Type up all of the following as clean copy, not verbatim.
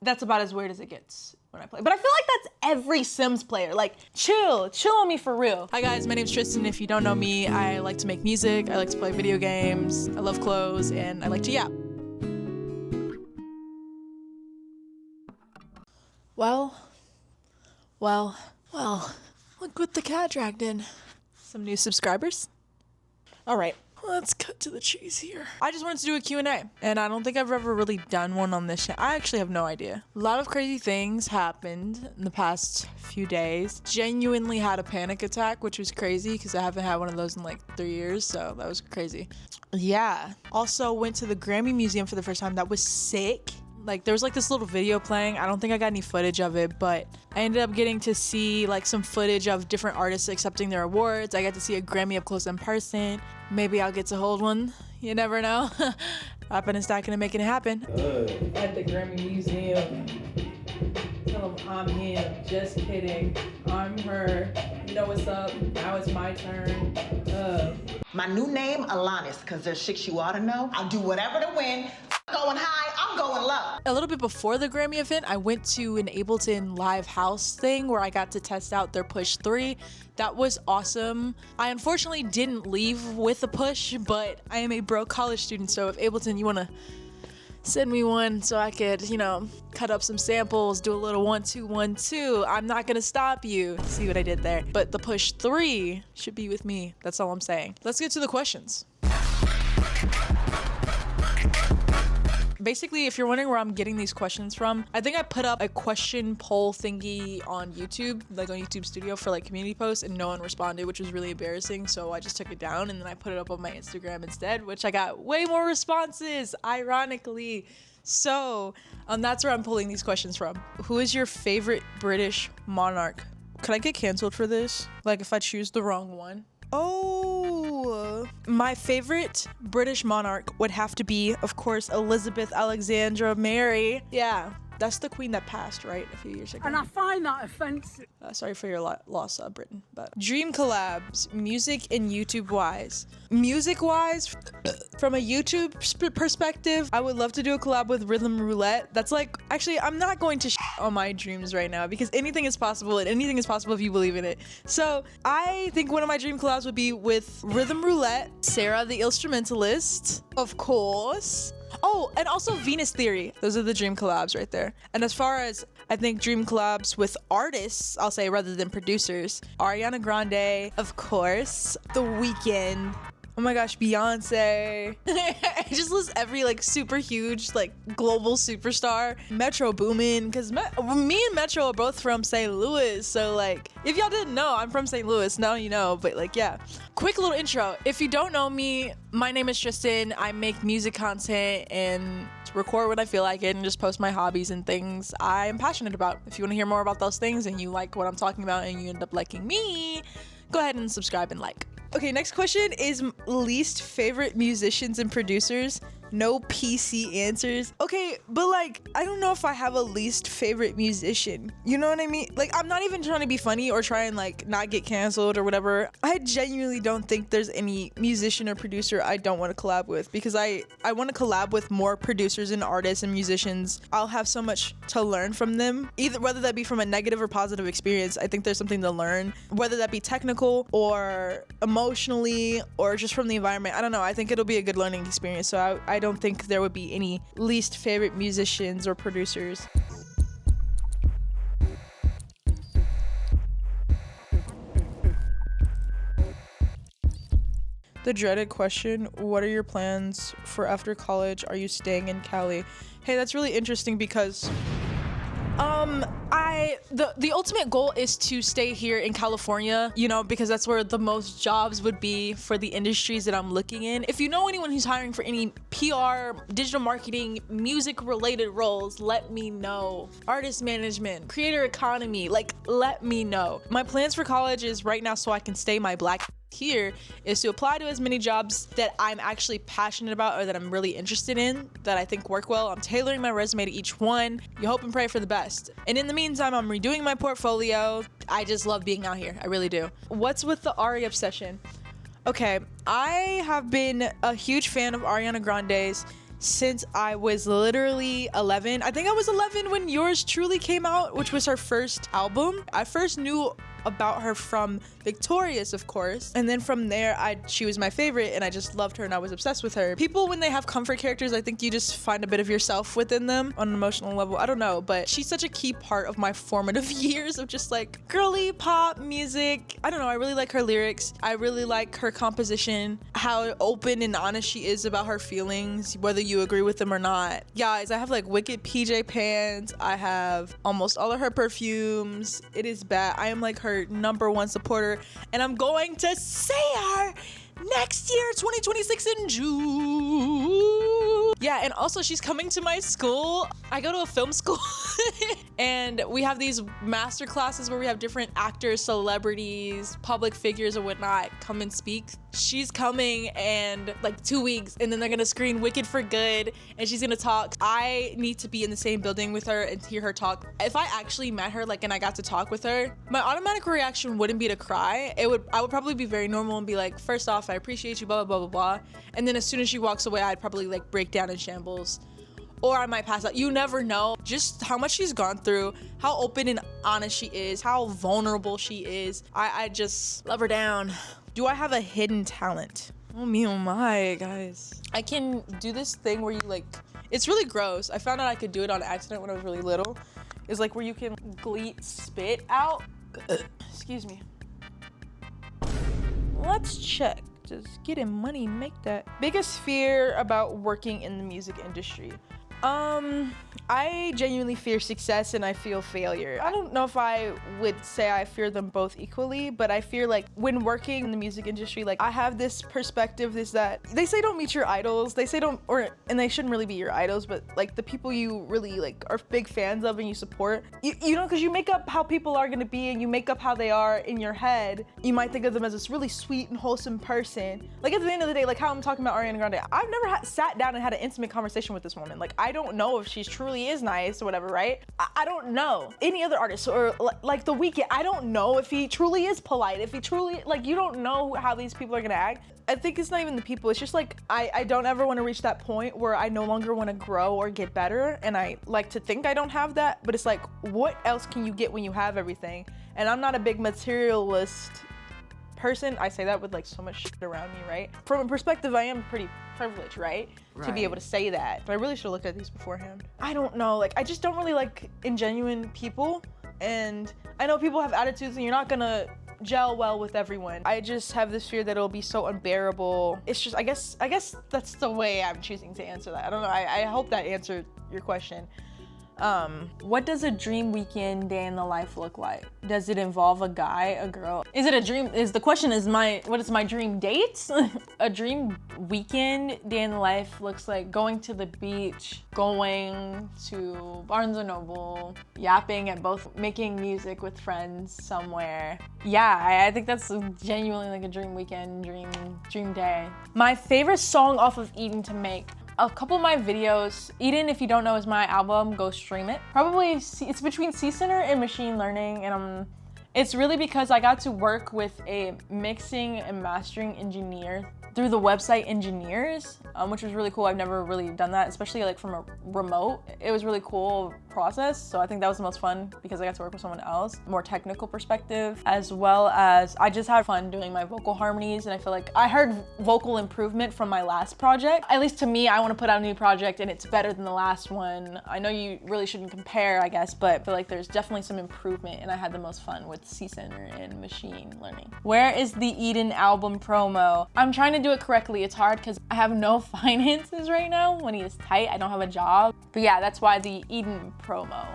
that's about as weird as it gets when I play. But I feel like that's every Sims player. Like, chill on me for real. Hi guys, my name's Tristan. If you don't know me, I like to make music, I like to play video games, I love clothes, and I like to yap. Well, look what the cat dragged in. Some new subscribers. All right, let's cut to the chase here. I just wanted to do a Q&A, and I don't think I've ever really done one on this channel. I actually have no idea. A lot of crazy things happened in the past few days. Genuinely had a panic attack, which was crazy because I haven't had one of those in like 3 years, so that was crazy. Yeah. Also went to the Grammy Museum for the first time. That was sick. Like, there was like this little video playing. I don't think I got any footage of it, but I ended up getting to see like some footage of different artists accepting their awards. I got to see a Grammy up close in person. Maybe I'll get to hold one. You never know. Popping and stacking and making it happen. At the Grammy Museum. Tell them I'm him. Just kidding. I'm her. You know what's up. Now it's my turn. My new name, Alanis, because there's shit you ought to know. I'll do whatever to win. Going high, I'm going low. A little bit before the Grammy event, I went to an Ableton live house thing where I got to test out their Push 3. That was awesome. I unfortunately didn't leave with a Push, but I am a broke college student, so if Ableton, you wanna send me one so I could, you know, cut up some samples, do a little 1-2, 1-2. I'm not gonna stop you. See what I did there? But the Push 3 should be with me. That's all I'm saying. Let's get to the questions. Basically, if you're wondering where I'm getting these questions from, I think I put up a question poll thingy on YouTube, like on YouTube Studio for like community posts, and no one responded, which was really embarrassing. So I just took it down and then I put it up on my Instagram instead, which I got way more responses, ironically. So that's where I'm pulling these questions from. Who is your favorite British monarch? Could I get canceled for this? Like if I choose the wrong one? Oh, my favorite British monarch would have to be, of course, Elizabeth Alexandra Mary. Yeah, that's the queen that passed, right, a few years ago. And I find that offensive. Sorry for your loss, Britain. But dream collabs, music and YouTube-wise. Music-wise, from a YouTube perspective, I would love to do a collab with Rhythm Roulette. That's like, actually, I'm not going to on my dreams right now because anything is possible and anything is possible if you believe in it. So I think one of my dream collabs would be with Rhythm Roulette, Sarah the Instrumentalist, of course. Oh, and also Venus Theory. Those are the dream collabs right there. And as far as I think dream collabs with artists, I'll say rather than producers, Ariana Grande, of course, The Weeknd. Oh my gosh, Beyonce. I just list every like super huge like global superstar. Metro Boomin, because me and Metro are both from St. Louis. So like, if y'all didn't know, I'm from St. Louis. Now you know, but like, yeah. Quick little intro. If you don't know me, my name is Tristan. I make music content and record when I feel like it and just post my hobbies and things I am passionate about. If you want to hear more about those things and you like what I'm talking about and you end up liking me, go ahead and subscribe and like. Okay, next question is least favorite musicians and producers. No PC answers. Okay, but like, I don't know if I have a least favorite musician. You know what I mean? Like, I'm not even trying to be funny or try and like not get canceled or whatever. I genuinely don't think there's any musician or producer I don't want to collab with because I want to collab with more producers and artists and musicians. I'll have so much to learn from them, either whether that be from a negative or positive experience. I think there's something to learn, whether that be technical or emotionally or just from the environment. I don't know. I think it'll be a good learning experience. So I don't think there would be any least favorite musicians or producers. The dreaded question, what are your plans for after college? Are you staying in Cali? Hey, that's really interesting because the ultimate goal is to stay here in California, you know, because that's where the most jobs would be for the industries that I'm looking in. If you know anyone who's hiring for any PR, digital marketing, music related roles, let me know. Artist management, creator economy, like let me know. My plans for college is right now so I can stay my black here is to apply to as many jobs that I'm actually passionate about or that I'm really interested in, that I think work well. I'm tailoring my resume to each one. You hope and pray for the best. And in the meantime, I'm redoing my portfolio. I just love being out here. I really do. What's with the Ari obsession? Okay, I have been a huge fan of Ariana Grande's since I was literally 11. I think I was 11 when Yours Truly came out, which was her first album. I first knew about her from Victorious, of course, and then from there she was my favorite, and I just loved her and I was obsessed with her. People, when they have comfort characters, I think you just find a bit of yourself within them on an emotional level. I don't know, but she's such a key part of my formative years of just like girly pop music. I don't know, I really like her lyrics. I really like her composition, how open and honest she is about her feelings, whether you agree with them or not. Guys, I have like Wicked PJ pants. I have almost all of her perfumes. It is bad. I am like her #1 supporter, and I'm going to see her next year, 2026 in June. Yeah, and also she's coming to my school. I go to a film school and we have these master classes where we have different actors, celebrities, public figures and whatnot come and speak. She's coming and like 2 weeks, and then they're gonna screen Wicked for Good and she's gonna talk. I need to be in the same building with her and hear her talk. If I actually met her and I got to talk with her, my automatic reaction wouldn't be to cry. I would probably be very normal and be like, first off, I appreciate you, blah, blah, blah, blah, blah. And then as soon as she walks away, I'd probably like break down in shambles. Or I might pass out. You never know. Just how much she's gone through, how open and honest she is, how vulnerable she is. I just love her down. Do I have a hidden talent? Oh me, oh my, guys. I can do this thing where you like, it's really gross. I found out I could do it on accident when I was really little. It's like where you can gleet spit out. Excuse me. Let's check. Just getting money, make that. Biggest fear about working in the music industry. I genuinely fear success and I feel failure. I don't know if I would say I fear them both equally, but I fear like when working in the music industry, like I have this perspective is that they say don't meet your idols. They say don't, and they shouldn't really be your idols, but like the people you really like are big fans of and you support, you know, because you make up how people are going to be and you make up how they are in your head. You might think of them as this really sweet and wholesome person. Like at the end of the day, like how I'm talking about Ariana Grande, I've never sat down and had an intimate conversation with this woman. Like I don't know if she truly is nice or whatever, right? I don't know. Any other artist or like The Weeknd, I don't know if he truly is polite, if he truly, like you don't know how these people are gonna act. I think it's not even the people, it's just like I don't ever want to reach that point where I no longer want to grow or get better, and I like to think I don't have that, but it's like what else can you get when you have everything? And I'm not a big materialist person. I say that with like so much shit around me, right? From a perspective, I am pretty privileged, right? To be able to say that. But I really should have looked at these beforehand. I don't know, like I just don't really like ingenuine people, and I know people have attitudes and you're not gonna gel well with everyone. I just have this fear that it'll be so unbearable. It's just, I guess that's the way I'm choosing to answer that. I don't know, I hope that answered your question. What does a dream weekend day in the life look like? Does it involve a guy, a girl? Is it a dream? The question is what is my dream date? A dream weekend day in the life looks like going to the beach, going to Barnes & Noble, yapping at both, making music with friends somewhere. Yeah, I think that's genuinely like a dream weekend, dream day. My favorite song off of Eden to make. A couple of my videos, Eden, if you don't know, is my album, go stream it. Probably, it's between C Center and machine learning, and it's really because I got to work with a mixing and mastering engineer through the website Engineers, which was really cool. I've never really done that, especially like from a remote. It was really cool process, so I think that was the most fun because I got to work with someone else, more technical perspective, as well as I just had fun doing my vocal harmonies, and I feel like I heard vocal improvement from my last project. At least to me, I want to put out a new project and it's better than the last one. I know you really shouldn't compare, I guess, but I feel like there's definitely some improvement, and I had the most fun with C Center and machine learning. Where is the Eden album promo? I'm trying to do it correctly. It's hard because I have no finances right now. Money is tight. I don't have a job. But yeah, that's why the Eden promo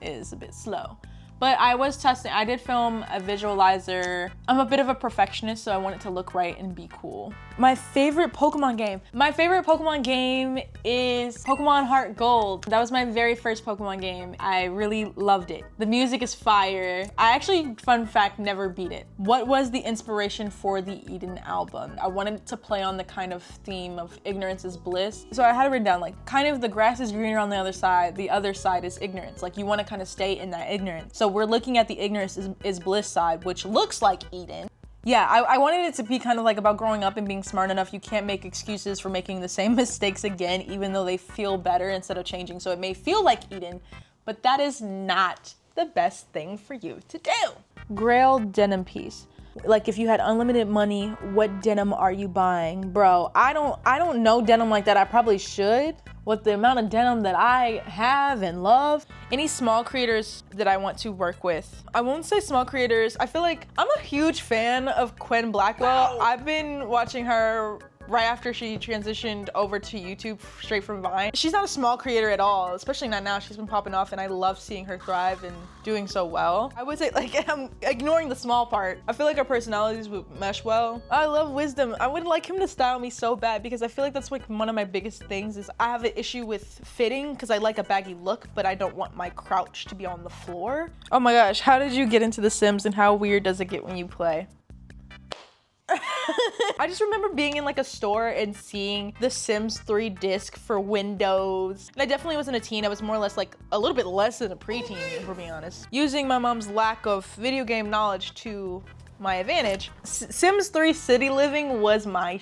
is a bit slow. But I was testing. I did film a visualizer. I'm a bit of a perfectionist, so I want it to look right and be cool. My favorite Pokemon game. My favorite Pokemon game is Pokemon Heart Gold. That was my very first Pokemon game. I really loved it. The music is fire. I actually, fun fact, never beat it. What was the inspiration for the Eden album? I wanted to play on the kind of theme of ignorance is bliss. So I had it written down like kind of the grass is greener on the other side is ignorance. Like you want to kind of stay in that ignorance. So we're looking at the ignorance is bliss side, which looks like Eden. Yeah, I wanted it to be kind of like about growing up and being smart enough. You can't make excuses for making the same mistakes again, even though they feel better instead of changing. So it may feel like Eden, but that is not the best thing for you to do. Grail denim piece. Like if you had unlimited money, what denim are you buying? Bro, I don't know denim like that. I probably should. With the amount of denim that I have and love. Any small creators that I want to work with. I won't say small creators. I feel like I'm a huge fan of Quinn Blackwell. I've been watching her right after she transitioned over to YouTube straight from Vine. She's not a small creator at all, especially not now. She's been popping off and I love seeing her thrive and doing so well. I would say, like, I'm ignoring the small part. I feel like our personalities would mesh well. I love Wisdom. I would like him to style me so bad because I feel like that's like one of my biggest things is I have an issue with fitting because I like a baggy look, but I don't want my crouch to be on the floor. Oh my gosh, how did you get into The Sims and how weird does it get when you play? I just remember being in like a store and seeing the Sims 3 disc for Windows. And I definitely wasn't a teen. I was more or less like a little bit less than a preteen, if we're being honest. Using my mom's lack of video game knowledge to my advantage. Sims 3 City Living was my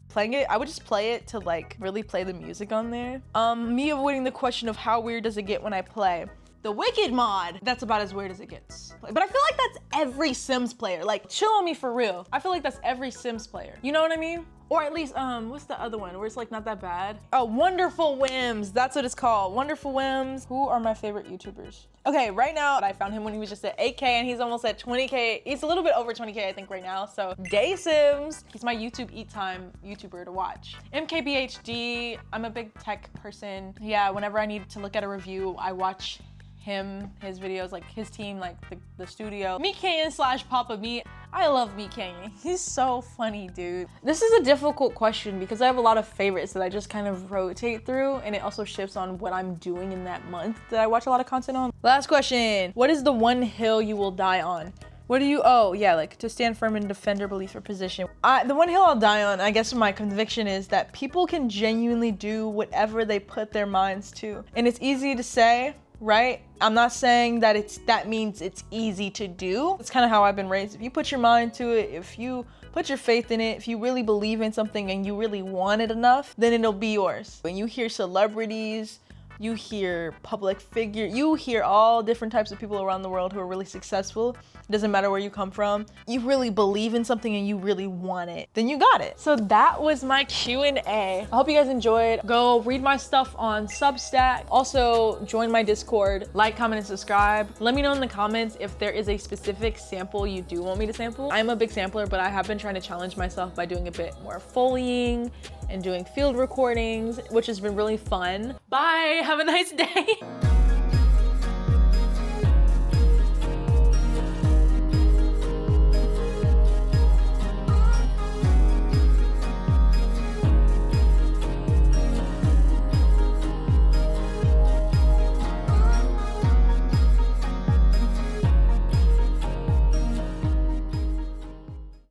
playing it. I would just play it to like really play the music on there. Me avoiding the question of how weird does it get when I play. The Wicked mod, that's about as weird as it gets. But I feel like that's every Sims player. Like, chill on me for real. I feel like that's every Sims player. You know what I mean? Or at least, what's the other one where it's like not that bad? Oh, Wonderful Whims, that's what it's called. Wonderful Whims. Who are my favorite YouTubers? Okay, right now, I found him when he was just at 8K and he's almost at 20K. He's a little bit over 20K, I think, right now. So, Day Sims, he's my YouTube Eat Time YouTuber to watch. MKBHD, I'm a big tech person. Yeah, whenever I need to look at a review, I watch him, his videos, like his team, like the studio. Meat Canyon / Papa Meat. I love Meat Canyon. He's so funny, dude. This is a difficult question because I have a lot of favorites that I just kind of rotate through, and it also shifts on what I'm doing in that month that I watch a lot of content on. Last question. What is the one hill you will die on? What do you, oh yeah, like to stand firm and defend your belief or position. The one hill I'll die on, I guess my conviction is that people can genuinely do whatever they put their minds to. And it's easy to say, right? I'm not saying that that means it's easy to do. It's kind of how I've been raised. If you put your mind to it, if you put your faith in it, if you really believe in something and you really want it enough, then it'll be yours. When you hear celebrities, you hear public figure, you hear all different types of people around the world who are really successful. It doesn't matter where you come from. You really believe in something and you really want it, then you got it. So that was my Q&A. I hope you guys enjoyed. Go read my stuff on Substack. Also join my Discord, like, comment, and subscribe. Let me know in the comments if there is a specific sample you do want me to sample. I'm a big sampler, but I have been trying to challenge myself by doing a bit more Foleying and doing field recordings, which has been really fun. Bye, have a nice day.